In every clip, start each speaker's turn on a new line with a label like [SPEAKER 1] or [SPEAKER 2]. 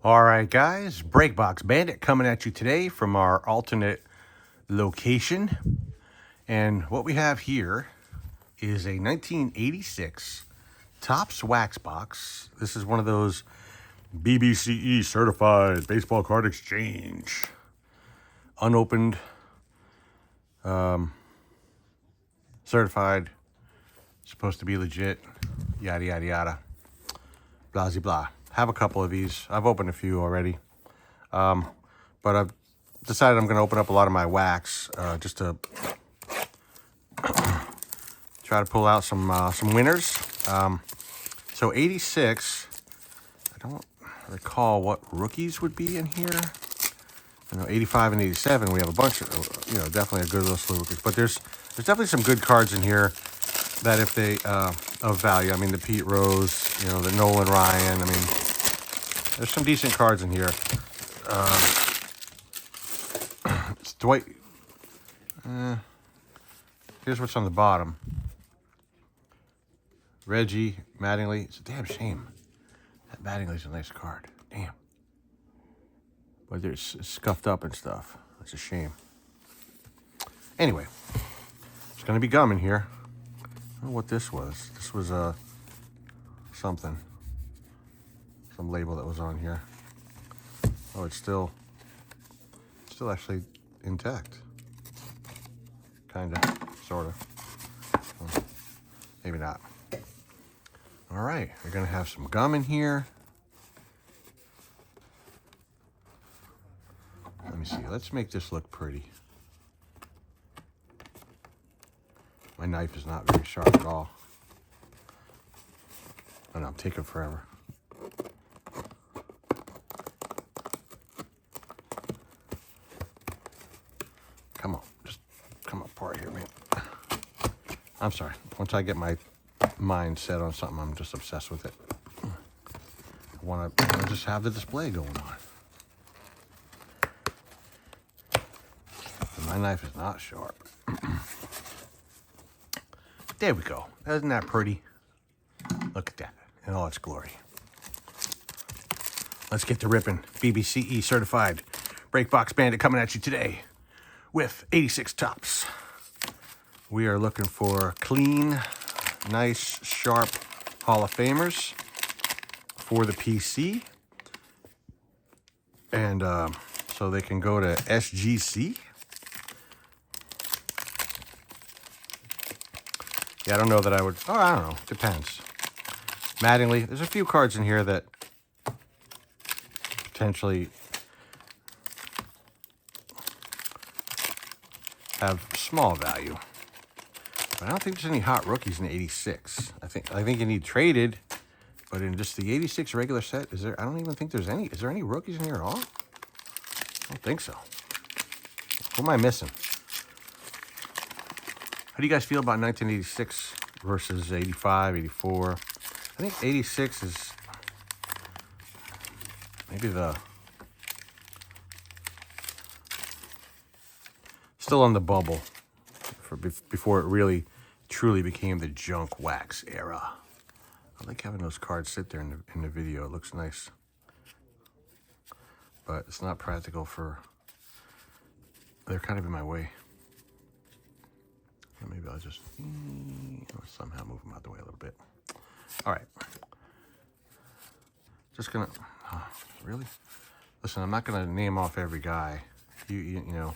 [SPEAKER 1] All right, guys, Breakbox Bandit coming at you today from our alternate location. And what we have here is a 1986 Topps Wax Box. This is one of those BBCE certified baseball card exchange. Unopened, certified, supposed to be legit, yada, yada, yada. Blah, blah, blah. Have a couple of these. I've opened a few already. But I've decided I'm going to open up a lot of my wax just to try to pull out some winners. So 86, I don't recall what rookies would be in here. I know 85 and 87, we have a bunch of, definitely a good list of rookies. But there's definitely some good cards in here that if they, of value. I mean, the Pete Rose, the Nolan Ryan. I mean, there's some decent cards in here. It's Dwight. Here's what's on the bottom. Reggie Mattingly. It's a damn shame. That Mattingly's a nice card. Damn. But it's scuffed up and stuff. It's a shame. Anyway, there's going to be gum in here. I don't know what this was. This was something. Some label that was on here. Oh, it's still actually intact. Kinda, sorta. Well, maybe not. All right, we're gonna have some gum in here. Let me see. Let's make this look pretty. My knife is not very sharp at all. I know, I'm taking forever. Come on, just come apart here, man. I'm sorry. Once I get my mind set on something, I'm just obsessed with it. I want to just have the display going on. And my knife is not sharp. There we go. Isn't that pretty? Look at that in all its glory. Let's get to ripping. BBCE certified Breakbox Bandit coming at you today with 86 Topps. We are looking for clean, nice, sharp Hall of Famers for the PC. And so they can go to SGC. Yeah, I don't know that I would. Oh, I don't know. Depends. Mattingly. There's a few cards in here that potentially have small value. But I don't think there's any hot rookies in 86. I think you need traded, but in just the 86 regular set, is there? I don't even think there's any. Is there any rookies in here at all? I don't think so. Who am I missing? How do you guys feel about 1986 versus 85, 84? I think 86 is maybe still on the bubble for before it really truly became the junk wax era. I like having those cards sit there in the video. It looks nice, but it's not practical for. They're kind of in my way. Maybe I'll just somehow move them out the way a little bit. All right. Just gonna, really? Listen, I'm not gonna name off every guy. You know,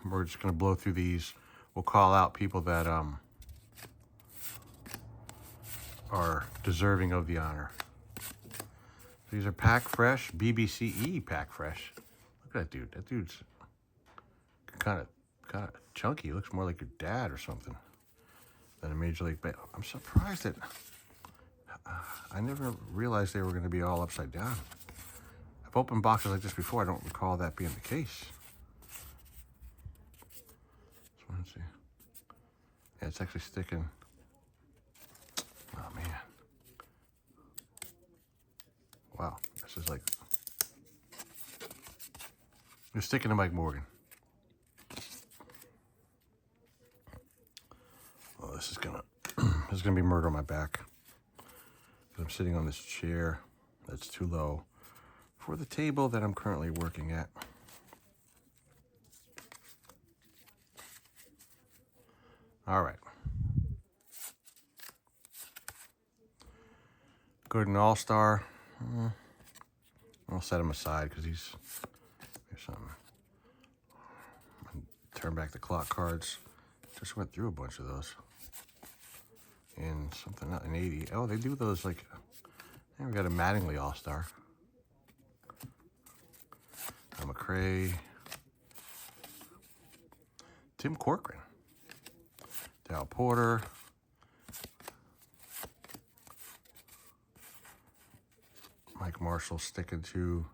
[SPEAKER 1] we're just gonna blow through these. We'll call out people that are deserving of the honor. These are Pack Fresh, BBCE Pack Fresh. Look at that dude. That dude's kind of chunky. He looks more like your dad or something than a Major League Baseball. I'm surprised that I never realized they were going to be all upside down. I've opened boxes like this before. I don't recall that being the case. Let's see. Yeah, it's actually sticking. Oh, man. Wow. This is like... You're sticking to Mike Morgan. Oh, this is gonna be murder on my back. I'm sitting on this chair. That's too low for the table that I'm currently working at. All right. Good and All-Star. I'll set him aside because here's something. Turn back the clock cards. Just went through a bunch of those. And something in 80. Oh, they do those like, we got a Mattingly All-Star. McRae. Tim Corcoran. Dal Porter. Mike Marshall sticking to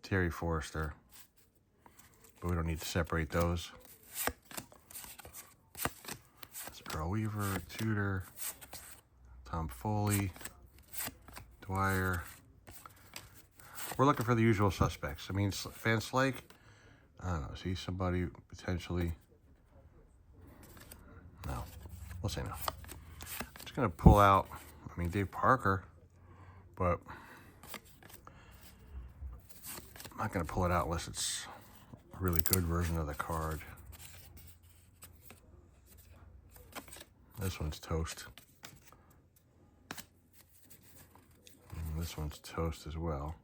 [SPEAKER 1] Terry Forrester. But we don't need to separate those. That's Earl Weaver, Tudor, Tom Foley, Dwyer. We're looking for the usual suspects. I mean, Van Slyke, I don't know, is he somebody potentially? No, we'll say no. I'm just going to pull out, I mean, Dave Parker, but I'm not going to pull it out unless it's a really good version of the card. This one's toast. And this one's toast as well.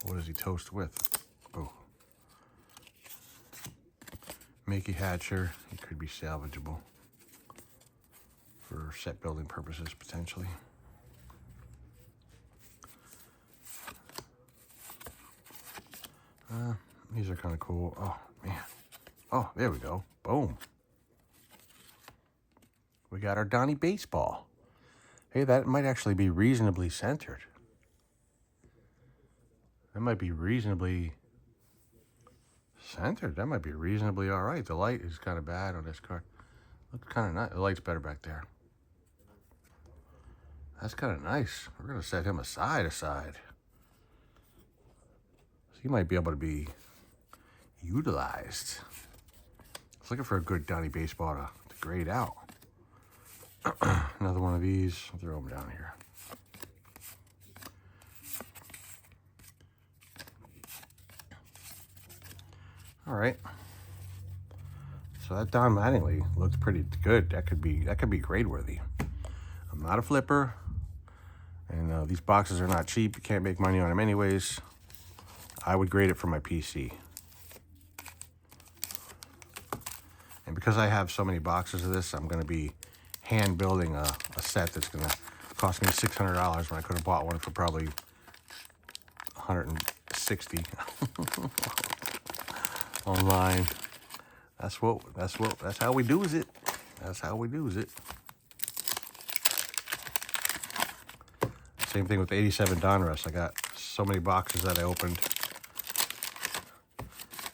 [SPEAKER 1] What does he toast with? Oh. Mickey Hatcher. He could be salvageable for set building purposes, potentially. These are kind of cool. Oh, man. Oh, there we go. Boom. We got our Donnie Baseball. Hey, that might actually be reasonably centered. That might be reasonably centered. That might be reasonably all right. The light is kind of bad on this card. Looks kind of nice. The light's better back there. That's kind of nice. We're going to set him aside. So he might be able to be utilized. I was looking for a good Donnie Baseball to grade out. Another one of these. I'll throw them down here. All right. So that Don Mattingly looks pretty good. That could be grade worthy. I'm not a flipper, and these boxes are not cheap. You can't make money on them anyways. I would grade it for my PC. And because I have so many boxes of this, I'm going to be hand building a set that's going to cost me $600 when I could have bought one for probably $160 online. That's how we do it. That's how we do it. Same thing with the 87 Donruss. I got so many boxes that I opened.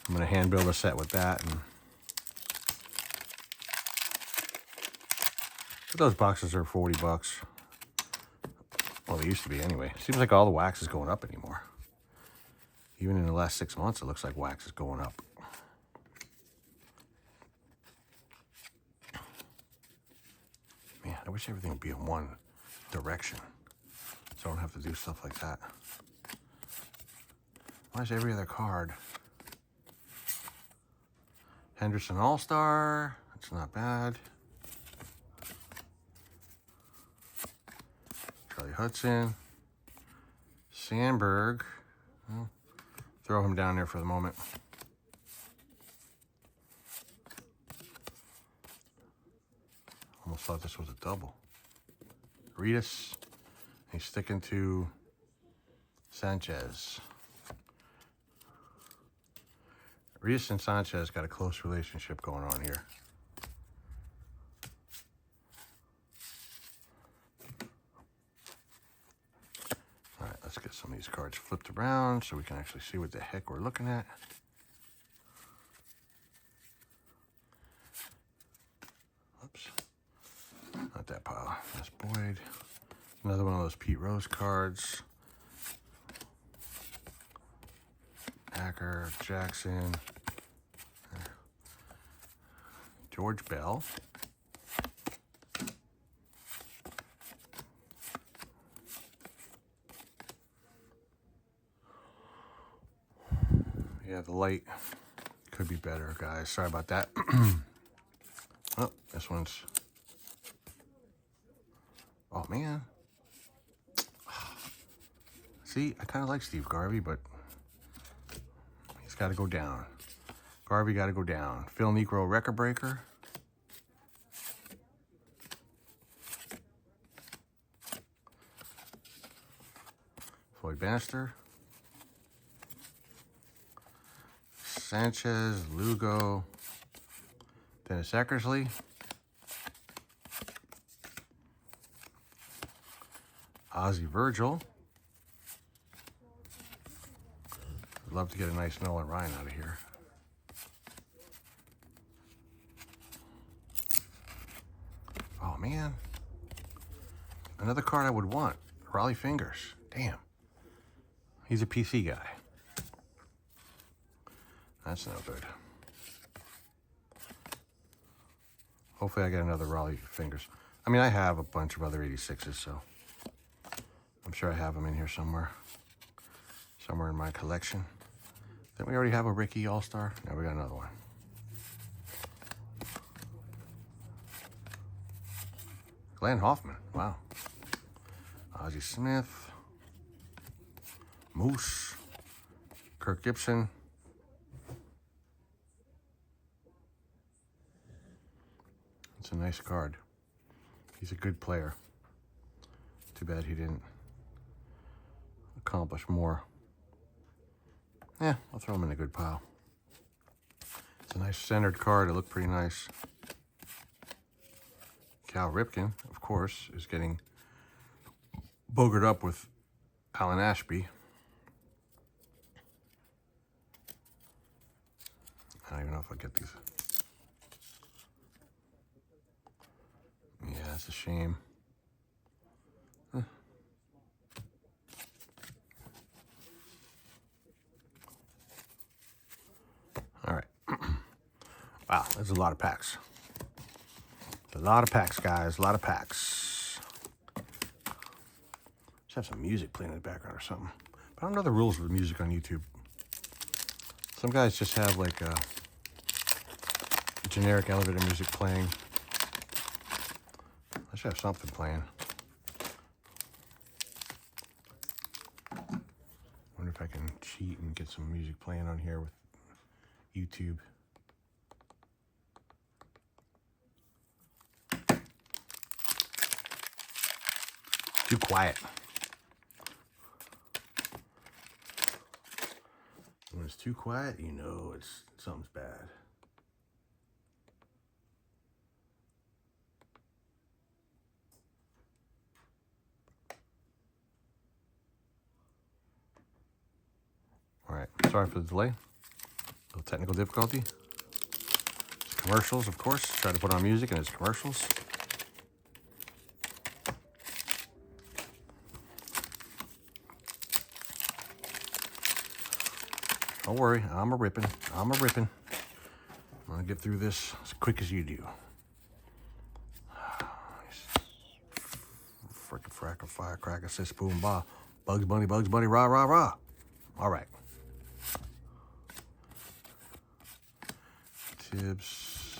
[SPEAKER 1] I'm going to hand build a set with that. And those boxes are $40. Well, they used to be anyway. Seems like all the wax is going up anymore. Even in the last 6 months, it looks like wax is going up. Man, I wish everything would be in one direction, so I don't have to do stuff like that. Why is every other card? Henderson All-Star. It's not bad. Charlie Hudson. Sandberg. Well, throw him down there for the moment. Almost thought this was a double. Ritas. He's sticking to Sanchez. Ritas and Sanchez got a close relationship going on here. All right, let's get some of these cards flipped around so we can actually see what the heck we're looking at. Oops. Not that pile. That's Boyd. Another one of those Pete Rose cards. Acker, Jackson, George Bell, Yeah, the light could be better, guys. Sorry about that. Oh, this one's... Oh, man. See, I kind of like Steve Garvey, but he's got to go down. Garvey got to go down. Phil Necro, record breaker. Floyd Bannister. Sanchez, Lugo. Dennis Eckersley. Ozzie Virgil. I'd love to get a nice Nolan Ryan out of here. Oh, man. Another card I would want. Raleigh Fingers. Damn. He's a PC guy. That's no good. Hopefully I get another Raleigh Fingers. I mean, I have a bunch of other 86s, so I'm sure I have them in here somewhere. Somewhere in my collection. Didn't we already have a Ricky All-Star? Now we got another one. Glenn Hoffman. Wow. Ozzie Smith. Moose. Kirk Gibson. It's a nice card. He's a good player. Too bad he didn't accomplish more. Yeah, I'll throw him in a good pile. It's a nice centered card. It looked pretty nice. Cal Ripken, of course, is getting boogered up with Alan Ashby. I don't even know if I'll get these. Yeah, it's a shame. Huh. All right. Wow, there's a lot of packs. A lot of packs, guys. A lot of packs. Just have some music playing in the background or something. But I don't know the rules with music on YouTube. Some guys just have like generic elevator music playing. I should have something playing. Wonder if I can cheat and get some music playing on here with YouTube. Too quiet. When it's too quiet, you know something's bad. All right, sorry for the delay. A little technical difficulty. It's commercials, of course. Try to put on music and it's commercials. Don't worry, I'm a ripping. I'm going to get through this as quick as you do. Frickin' fracker, firecracker, sis, boom, bah. Bugs Bunny, rah, rah, rah. All right. Tibbs.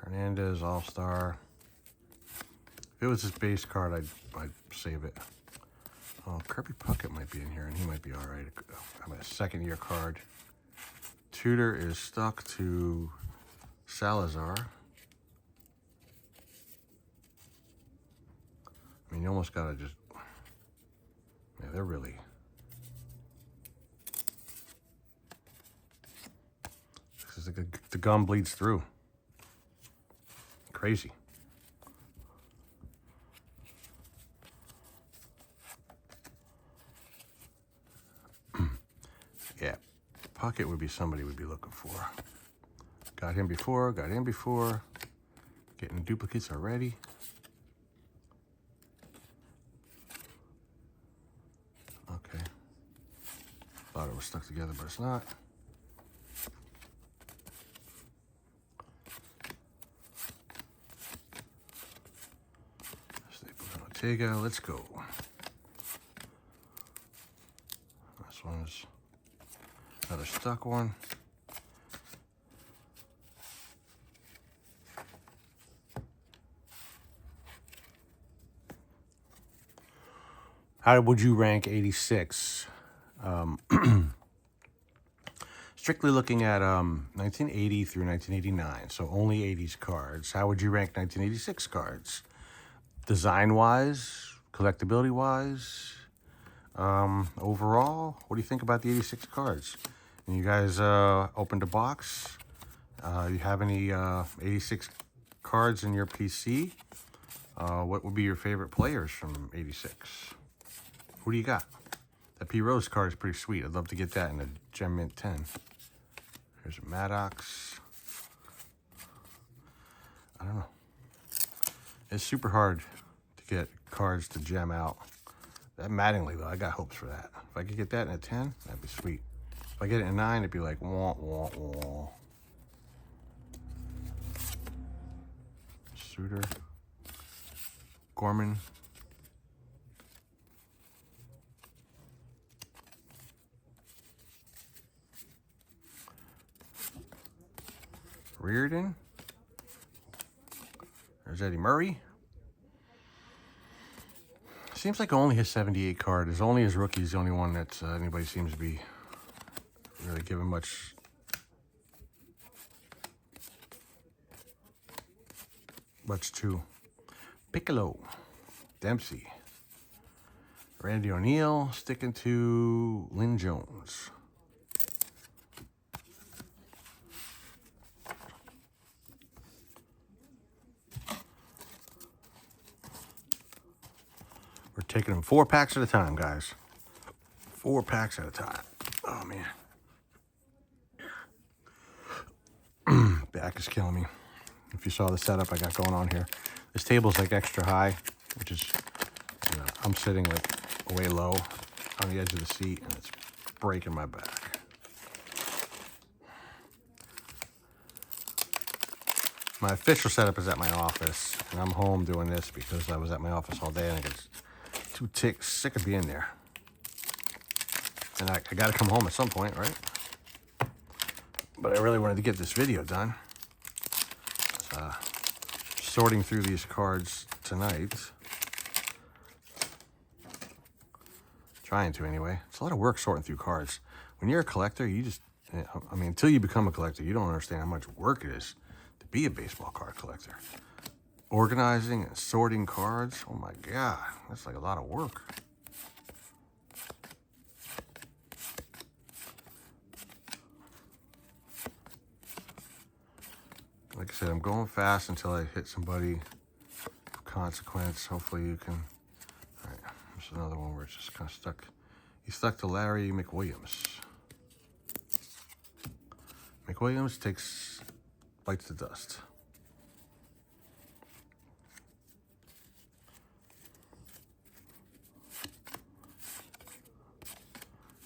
[SPEAKER 1] Hernandez, All-Star. If it was his base card, I'd save it. Oh, Kirby Puckett might be in here, and he might be all right. I'm a second-year card. Tudor is stuck to Salazar. I mean, you almost gotta just... Yeah, they're really... Because the gum bleeds through. Crazy. Yeah, Puckett would be somebody we'd be looking for. Got him before, Getting duplicates already. Okay. Thought it was stuck together, but it's not. Staples and Ortega, let's go. Another stuck one. How would you rank 86? Strictly looking at 1980 through 1989, so only 80s cards. How would you rank 1986 cards? Design-wise, collectability-wise, overall, what do you think about the 86 cards? And you guys opened a box. You have any 86 cards in your PC? What would be your favorite players from 86? Who do you got? That P. Rose card is pretty sweet. I'd love to get that in a Gem Mint 10. Here's a Maddox. I don't know. It's super hard to get cards to gem out. That Mattingly, though, I got hopes for that. If I could get that in a 10, that'd be sweet. If I get it in a 9, it'd be like, wah, wah, wah. Suter. Gorman. Reardon. There's Eddie Murray. Seems like only his 78 card is only his rookie is the only one that anybody seems to be really giving much to. Piccolo, Dempsey, Randy O'Neal, sticking to Lynn Jones. We're taking them 4 packs at a time, guys. 4 packs at a time. Oh, man. Back is killing me. If you saw the setup I got going on here. This table's like extra high, which is, you know, I'm sitting like way low on the edge of the seat, and it's breaking my back. My official setup is at my office, and I'm home doing this because I was at my office all day, and I get too sick of being there. And I got to come home at some point, right? But I really wanted to get this video done. Sorting through these cards tonight. Trying to, anyway. It's a lot of work sorting through cards. When you're a collector, you just, I mean, until you become a collector, you don't understand how much work it is to be a baseball card collector. Organizing and sorting cards, oh my God, that's like a lot of work. Like I said, I'm going fast until I hit somebody of consequence. Hopefully you can. All right, there's another one where it's just kind of stuck. He's stuck to Larry McWilliams. McWilliams bites the dust.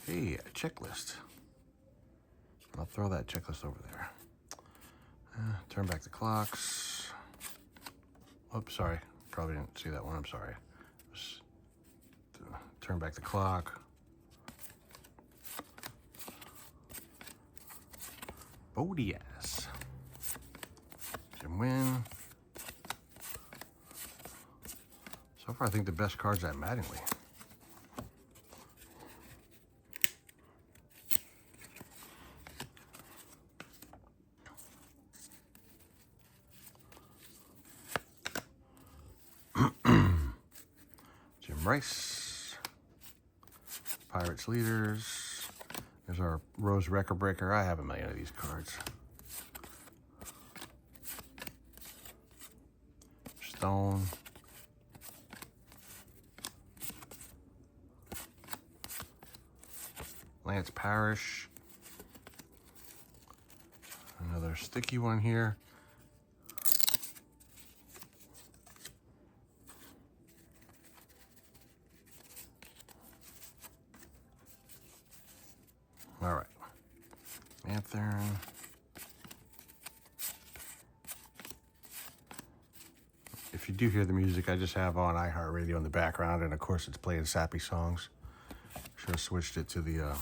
[SPEAKER 1] Hey, a checklist. I'll throw that checklist over there. Turn back the clocks. Oops, sorry. Probably didn't see that one. I'm sorry. Just turn back the clock. Bo Diaz. Jim Wynn. So far, I think the best card's at Mattingly. Rice, Pirates leaders. There's our Rose Record Breaker. I have a million of these cards. Stone. Lance Parrish. Another sticky one here. All right, Anthern. If you do hear the music, I just have on iHeartRadio in the background, and of course it's playing sappy songs. Should have switched it to the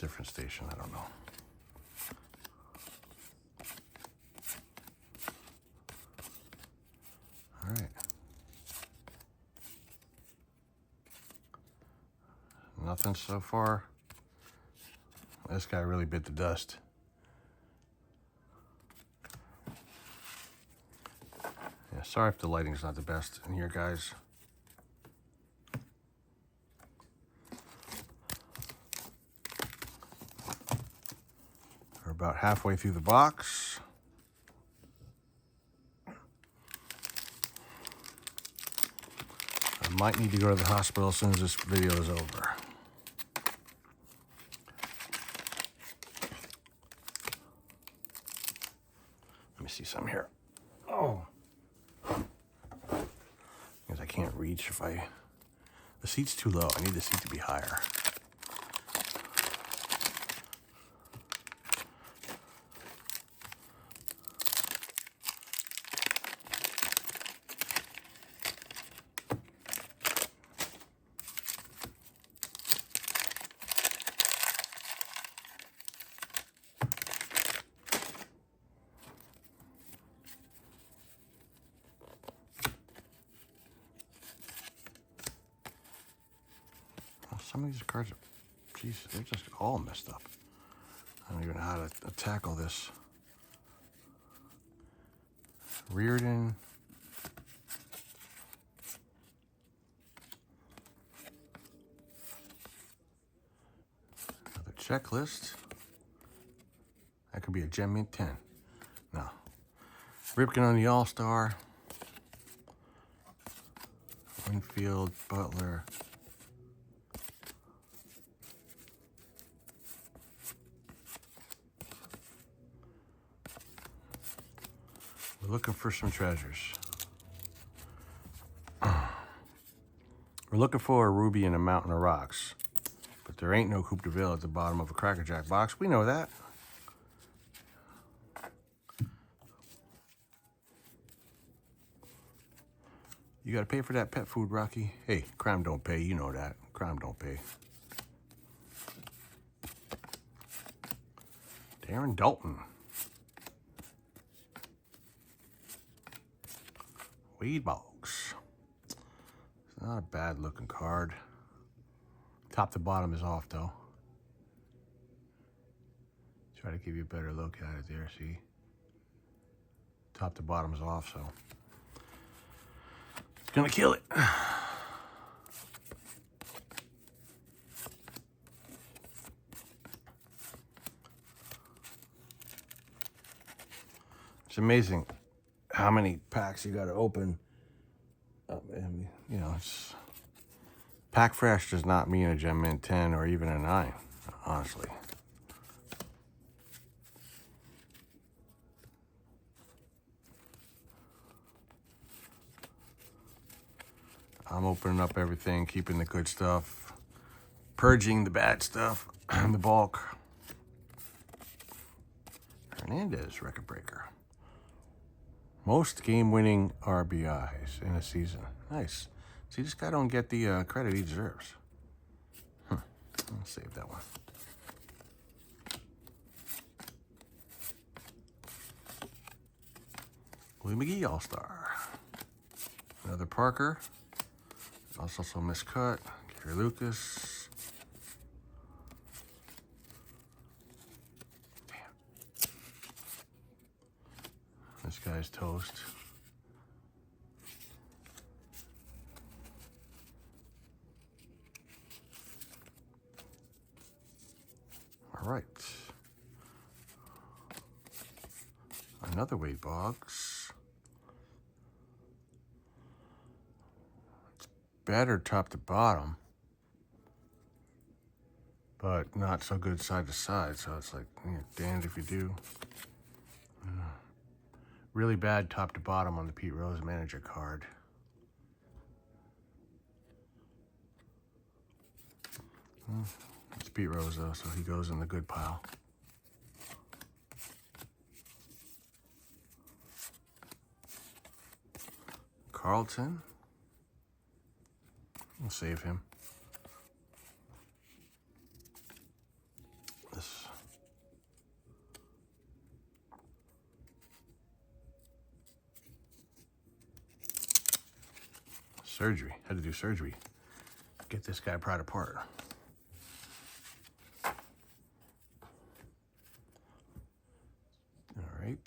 [SPEAKER 1] Different station, I don't know. All right. Nothing so far. This guy really bit the dust. Yeah, sorry if the lighting's not the best in here, guys. We're about halfway through the box. I might need to go to the hospital as soon as this video is over. Let me see some here. Oh. Because I can't reach if I... The seat's too low. I need the seat to be higher. Some of these cards are, geez, they're just all messed up. I don't even know how to tackle this. Reardon. Another checklist. That could be a Gem Mint 10. No. Ripken on the All-Star. Winfield, Butler. We're looking for some treasures. We're looking for a ruby in a mountain of rocks. But there ain't no Coupe de Ville at the bottom of a Cracker Jack box. We know that. You gotta pay for that pet food, Rocky. Hey, crime don't pay. You know that. Crime don't pay. Darren Dalton. Weed box. It's not a bad looking card. Top to bottom is off though. Try to give you a better look at it there, see? Top to bottom is off, so it's gonna kill it. It's amazing how many packs you got to open. You know, it's pack fresh does not mean a Gem Mint 10 or even a 9, honestly. I'm opening up everything, keeping the good stuff, purging the bad stuff, the bulk. Hernandez, record breaker. Most game-winning RBIs in a season. Nice. See, this guy don't get the credit he deserves. I'll save that one. Willie McGee All-Star. Another Parker. Also some miscut. Gary Lucas. Damn. This guy's toast. All right. Another weight box. It's better top to bottom, but not so good side to side. So it's like, you're damned if you do. Really bad top to bottom on the Pete Rose manager card. It's Pete Rose though, so he goes in the good pile. Carlton. We'll save him. surgery. Had to do surgery. Get this guy pried apart. All right.